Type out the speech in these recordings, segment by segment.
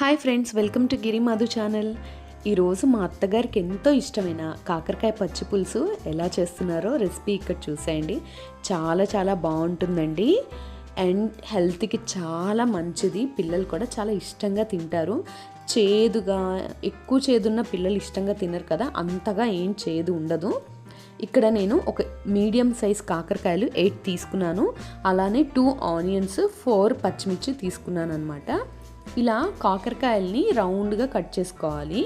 Hi friends, welcome to Giri Madhu channel. ఈరోజు మా అత్తగారికి ఎంతో ఇష్టమైన కాకరకాయ పచ్చి పులుసు ఎలా చేస్తున్నారో రెసిపీ ఇక్కడ చూసేయండి. చాలా చాలా బాగుంటుందండి అండ్ హెల్త్కి చాలా మంచిది. పిల్లలు కూడా చాలా ఇష్టంగా తింటారు. చేదుగా ఎక్కువ చేదున్న పిల్లలు ఇష్టంగా తినరు కదా, అంతగా ఏం చేదు ఉండదు. ఇక్కడ నేను ఒక మీడియం సైజ్ కాకరకాయలు 8 తీసుకున్నాను. అలానే 2 ఆనియన్స్, 4 పచ్చిమిర్చి తీసుకున్నాను అనమాట. ఇలా కాకరకాయల్ని రౌండ్గా కట్ చేసుకోవాలి.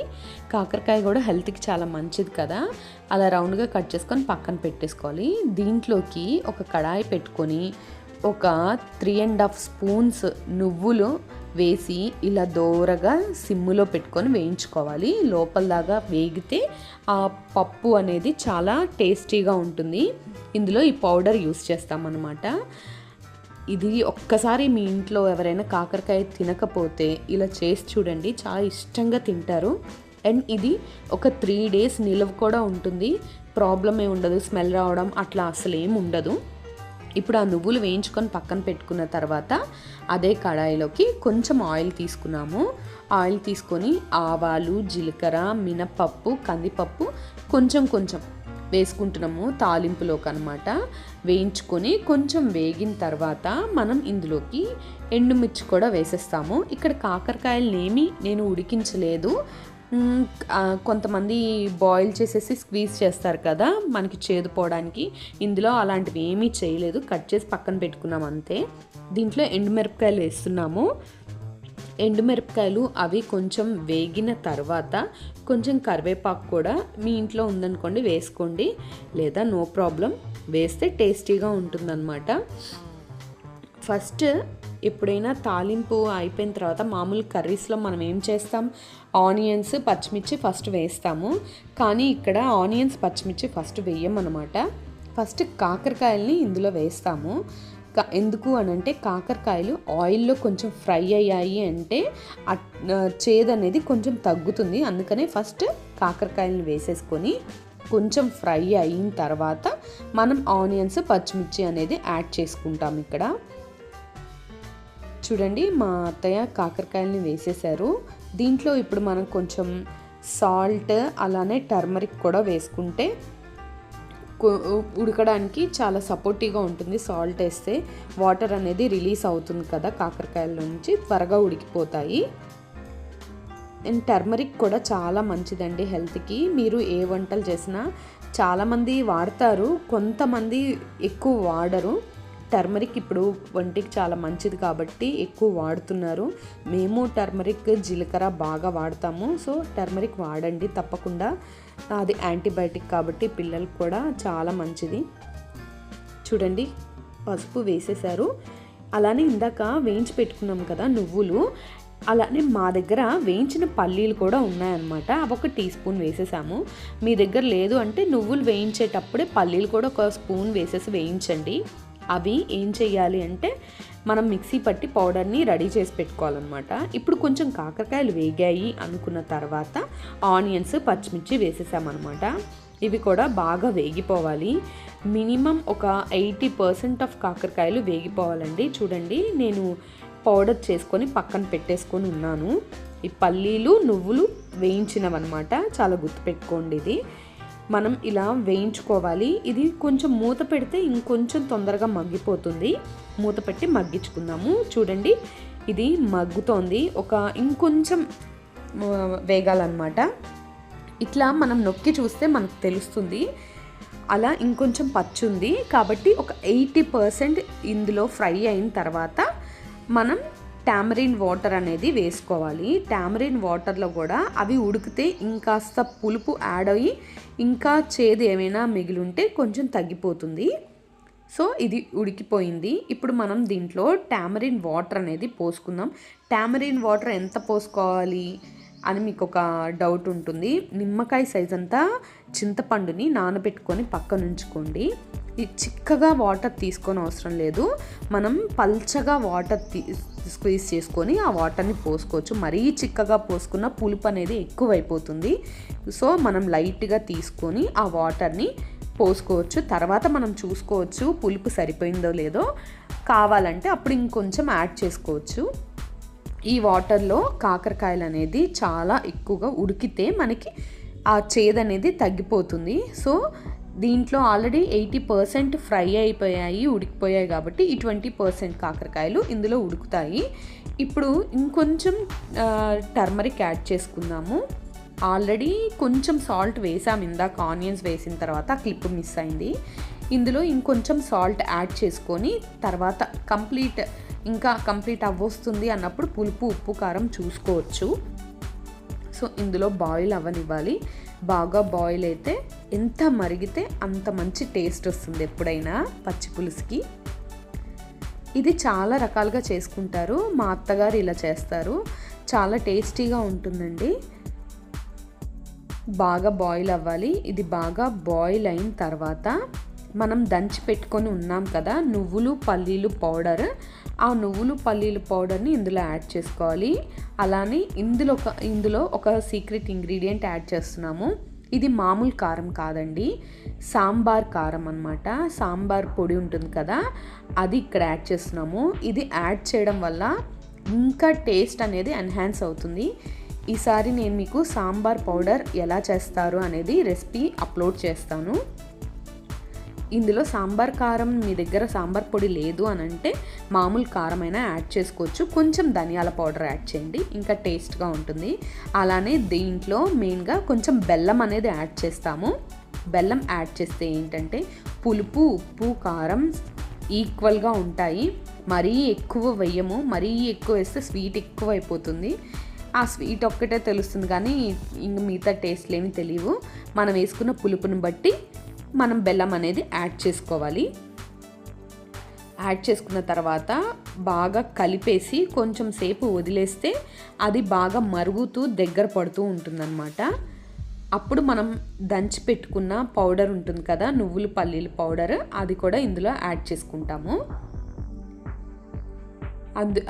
కాకరకాయ కూడా హెల్త్కి చాలా మంచిది కదా. అలా రౌండ్గా కట్ చేసుకొని పక్కన పెట్టేసుకోవాలి. దీంట్లోకి ఒక కడాయి పెట్టుకొని ఒక 3.5 స్పూన్స్ నువ్వులు వేసి ఇలా దోరగా సిమ్ములో పెట్టుకొని వేయించుకోవాలి. లోపల దాకా వేగితే ఆ పప్పు అనేది చాలా టేస్టీగా ఉంటుంది. ఇందులో ఈ పౌడర్ యూస్ చేస్తామన్నమాట. ఇది ఒక్కసారి మీ ఇంట్లో ఎవరైనా కాకరకాయ తినకపోతే ఇలా చేసి చూడండి, చాలా ఇష్టంగా తింటారు. అండ్ ఇది ఒక 3 days నిల్వ కూడా ఉంటుంది. ప్రాబ్లం ఏమి ఉండదు, స్మెల్ రావడం అట్లా అసలు ఏమి ఉండదు. ఇప్పుడు ఆ నువ్వులు వేయించుకొని పక్కన పెట్టుకున్న తర్వాత అదే కడాయిలోకి కొంచెం ఆయిల్ తీసుకున్నాము. ఆయిల్ తీసుకొని ఆవాలు, జీలకర్ర, మినపప్పు, కందిపప్పు కొంచెం వేసుకుంటున్నాము తాలింపులోకి అనమాట. వేయించుకొని కొంచెం వేగిన తర్వాత మనం ఇందులోకి ఎండుమిర్చి కూడా వేసేస్తాము. ఇక్కడ కాకరకాయలనేమి నేను ఉడికించలేదు. కొంతమంది బాయిల్ చేసేసి స్క్వీజ్ చేస్తారు కదా మనకి చేదు పోవడానికి. ఇందులో అలాంటివి ఏమీ చేయలేదు, కట్ చేసి పక్కన పెట్టుకున్నాం అంతే. దీంట్లో ఎండుమిరపకాయలు వేస్తున్నాము. ఎండుమిరపకాయలు అవి కొంచెం వేగిన తర్వాత కొంచెం కరివేపాకు కూడా మీ ఇంట్లో ఉందనుకోండి వేసుకోండి, లేదా నో ప్రాబ్లం, వేస్తే టేస్టీగా ఉంటుందన్నమాట. ఫస్ట్ ఎప్పుడైనా తాలింపు అయిపోయిన తర్వాత మామూలు కర్రీస్లో మనం ఏం చేస్తాం, ఆనియన్స్, పచ్చిమిర్చి ఫస్ట్ వేస్తాము. కానీ ఇక్కడ ఆనియన్స్, పచ్చిమిర్చి ఫస్ట్ వేయమన్నమాట. ఫస్ట్ కాకరకాయల్ని ఇందులో వేస్తాము. ఎందుకు అని అంటే కాకరకాయలు ఆయిల్లో కొంచెం ఫ్రై అయ్యాయి అంటే చేదు అనేది కొంచెం తగ్గుతుంది. అందుకనే ఫస్ట్ కాకరకాయలను వేసేసుకొని కొంచెం ఫ్రై అయిన తర్వాత మనం ఆనియన్స్, పచ్చిమిర్చి అనేది యాడ్ చేసుకుంటాం. ఇక్కడ చూడండి, మా అత్తయ్య కాకరకాయలని వేసేసారు. దీంట్లో ఇప్పుడు మనం కొంచెం సాల్ట్ అలానే టర్మరిక్ కూడా వేసుకుంటే ఉడకడానికి చాలా సపోర్టివ్గా ఉంటుంది. సాల్ట్ వేస్తే వాటర్ అనేది రిలీజ్ అవుతుంది కదా కాకరకాయల నుంచి, త్వరగా ఉడికిపోతాయి. అండ్ టర్మరిక్ కూడా చాలా మంచిదండి హెల్త్కి. మీరు ఏ వంటలు చేసినా చాలామంది వాడతారు, కొంతమంది ఎక్కువ వాడరు. టర్మరిక్ ఇప్పుడు వంటికి చాలా మంచిది కాబట్టి ఎక్కువ వాడుతున్నారు. మేము టర్మరిక్, జీలకర్ర బాగా వాడతాము. సో టర్మరిక్ వాడండి తప్పకుండా. అది యాంటీబయాటిక్ కాబట్టి పిల్లలకు కూడా చాలా మంచిది. చూడండి, పసుపు వేసేసారు. అలానే ఇందాక వేయించి పెట్టుకున్నాం కదా నువ్వులు, అలానే మా దగ్గర వేయించిన పల్లీలు కూడా ఉన్నాయన్నమాట. అవి 1 టీ స్పూన్ వేసేసాము. మీ దగ్గర లేదు అంటే నువ్వులు వేయించేటప్పుడే పల్లీలు కూడా 1 స్పూన్ వేసేసి వేయించండి. అవి ఏం చేయాలి అంటే మనం మిక్సీ పట్టి పౌడర్ని రెడీ చేసి పెట్టుకోవాలన్నమాట. ఇప్పుడు కొంచెం కాకరకాయలు వేగాయి అనుకున్న తర్వాత ఆనియన్స్, పచ్చిమిర్చి వేసేసామన్నమాట. ఇవి కూడా బాగా వేగిపోవాలి. మినిమం ఒక 80% ఆఫ్ కాకరకాయలు వేగిపోవాలండి. చూడండి, నేను పౌడర్ చేసుకొని పక్కన పెట్టేసుకొని ఉన్నాను. ఈ పల్లీలు, నువ్వులు వేయించినవన్నమాట. చాలా గుర్తుపెట్టుకోండి, ఇది మనం ఇలా వేయించుకోవాలి. ఇది కొంచెం మూత పెడితే ఇంకొంచెం తొందరగా మగ్గిపోతుంది. మూత పెట్టి మగ్గించుకుందాము. చూడండి, ఇది మగ్గుతోంది. ఇంకొంచెం వేగాలన్నమాట. ఇట్లా మనం నొక్కి చూస్తే మనకు తెలుస్తుంది. అలా ఇంకొంచెం పచ్చుంది కాబట్టి ఒక 80% ఇందులో ఫ్రై అయిన తర్వాత మనం టామరిన్ వాటర్ అనేది వేసుకోవాలి. టామరిన్ వాటర్లో కూడా అవి ఉడికితే ఇంకాస్త పులుపు యాడ్ అయ్యి ఇంకా చేదు ఏమైనా మిగిలింటే కొంచెం తగ్గిపోతుంది. సో ఇది ఉడికిపోయింది. ఇప్పుడు మనం దీంట్లో టామరిన్ వాటర్ అనేది పోసుకుందాం. టామరిన్ వాటర్ ఎంత పోసుకోవాలి అని మీకు ఒక డౌట్ ఉంటుంది. నిమ్మకాయ సైజ్ అంతా చింతపండుని నానబెట్టుకొని పక్కన ఉంచుకోండి. ఈ చిక్కగా వాటర్ తీసుకొని అవసరం లేదు, మనం పల్చగా వాటర్ స్క్వీజ్ చేసుకొని ఆ వాటర్ని పోసుకోవచ్చు. మరీ చిక్కగా పోసుకున్న పులుపు అనేది ఎక్కువైపోతుంది. సో మనం లైట్గా తీసుకొని ఆ వాటర్ని పోసుకోవచ్చు. తర్వాత మనం చూసుకోవచ్చు పులుపు సరిపోయిందో లేదో, కావాలంటే అప్పుడు ఇంకొంచెం యాడ్ చేసుకోవచ్చు. ఈ వాటర్లో కాకరకాయలు అనేది చాలా ఎక్కువగా ఉడికితే మనకి ఆ చేదు అనేది తగ్గిపోతుంది. సో దీంట్లో ఆల్రెడీ 80% ఫ్రై అయిపోయాయి, ఉడికిపోయాయి కాబట్టి ఈ 20% కాకరకాయలు ఇందులో ఉడుకుతాయి. ఇప్పుడు ఇంకొంచెం టర్మరిక్ యాడ్ చేసుకుందాము. ఆల్రెడీ కొంచెం సాల్ట్ వేసాము ఇందాక ఆనియన్స్ వేసిన తర్వాత, క్లిప్ మిస్ అయింది. ఇందులో ఇంకొంచెం సాల్ట్ యాడ్ చేసుకొని తర్వాత కంప్లీట్ అవ్వొస్తుంది అన్నప్పుడు పులుపు, ఉప్పు, కారం చూసుకోవచ్చు. సో ఇందులో బాయిల్ అవ్వనివ్వాలి. బాగా బాయిల్ అయితే ఎంత మరిగితే అంత మంచి టేస్ట్ వస్తుంది ఎప్పుడైనా పచ్చి పులుసుకి. ఇది చాలా రకాలుగా చేసుకుంటారు. మా అత్తగారు ఇలా చేస్తారు, చాలా టేస్టీగా ఉంటుందండి. బాగా బాయిల్ అవ్వాలి. ఇది బాగా బాయిల్ అయిన తర్వాత మనం దంచి పెట్టుకొని ఉన్నాం కదా నువ్వులు పల్లీలు పౌడర్, ఆ నువ్వులు పల్లీలు పౌడర్ని ఇందులో యాడ్ చేసుకోవాలి. అలానే ఇందులో ఒక సీక్రెట్ ఇంగ్రీడియంట్ యాడ్ చేస్తున్నాము. ఇది మామూలు కారం కాదండి, సాంబార్ కారం అన్నమాట. సాంబార్ పొడి ఉంటుంది కదా, అది ఇక్కడ యాడ్ చేస్తున్నాము. ఇది యాడ్ చేయడం వల్ల ఇంకా టేస్ట్ అనేది ఎన్హాన్స్ అవుతుంది. ఈసారి నేను మీకు సాంబార్ పౌడర్ ఎలా చేస్తారు అనేది రెసిపీ అప్లోడ్ చేస్తాను. ఇందులో సాంబార్ కారం మీ దగ్గర సాంబార్ పొడి లేదు అని అంటే మామూలు కారమైనా యాడ్ చేసుకోవచ్చు. కొంచెం ధనియాల పౌడర్ యాడ్ చేయండి, ఇంకా టేస్ట్గా ఉంటుంది. అలానే దీంట్లో మెయిన్గా కొంచెం బెల్లం అనేది యాడ్ చేస్తాము. బెల్లం యాడ్ చేస్తే ఏంటంటే పులుపు, ఉప్పు, కారం ఈక్వల్గా ఉంటాయి. మరీ ఎక్కువ వేయము, మరీ ఎక్కువ వేస్తే స్వీట్ ఎక్కువ అయిపోతుంది. ఆ స్వీట్ ఒక్కటే తెలుస్తుంది కానీ ఇంక మిగతా టేస్ట్లు ఏమి తెలియవు. మనం వేసుకున్న పులుపుని బట్టి మనం బెల్లం అనేది యాడ్ చేసుకోవాలి. యాడ్ చేసుకున్న తర్వాత బాగా కలిపేసి కొంచెం సేపు వదిలేస్తే అది బాగా మరుగుతూ దగ్గర పడుతూ ఉంటుందన్నమాట. అప్పుడు మనం దంచి పెట్టుకున్న పౌడర్ ఉంటుంది కదా నువ్వులు పల్లీలు పౌడర్, అది కూడా ఇందులో యాడ్ చేసుకుంటాము.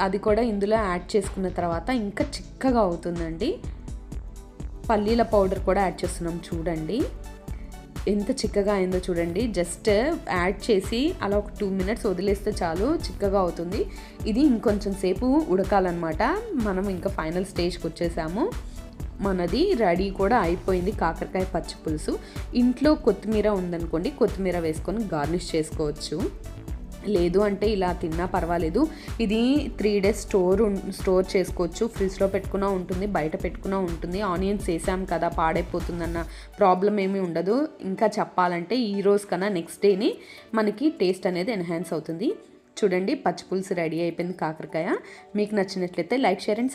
అది కూడా ఇందులో యాడ్ చేసుకున్న తర్వాత ఇంకా చిక్కగా అవుతుందండి. పల్లీల పౌడర్ కూడా యాడ్ చేస్తున్నాం చూడండి ఎంత చిక్కగా అయిందో చూడండి. జస్ట్ యాడ్ చేసి అలా ఒక 2 minutes వదిలేస్తే చాలు, చిక్కగా అవుతుంది. ఇది ఇంకొంచెం సేపు ఉడకాలన్నమాట. మనం ఇంకా ఫైనల్ స్టేజ్కి వచ్చేసాము. మనది రెడీ కూడా అయిపోయింది కాకరకాయ పచ్చి పులుసు. ఇంట్లో కొత్తిమీర ఉందనుకోండి, కొత్తిమీర వేసుకొని గార్నిష్ చేసుకోవచ్చు. లేదు అంటే ఇలా తిన్నా పర్వాలేదు. ఇది 3 days స్టోర్ చేసుకోవచ్చు. ఫ్రిడ్జ్లో పెట్టుకున్నా ఉంటుంది, బయట పెట్టుకున్నా ఉంటుంది. ఆనియన్స్ వేసాం కదా పాడైపోతుందన్న ప్రాబ్లం ఏమీ ఉండదు. ఇంకా చెప్పాలంటే ఈ రోజు కన్నా నెక్స్ట్ డేనే మనకి టేస్ట్ అనేది ఎన్హాన్స్ అవుతుంది. చూడండి పచ్చి పులుసు రెడీ అయిపోయింది కాకరకాయ. మీకు నచ్చినట్లయితే లైక్, షేర్ అండ్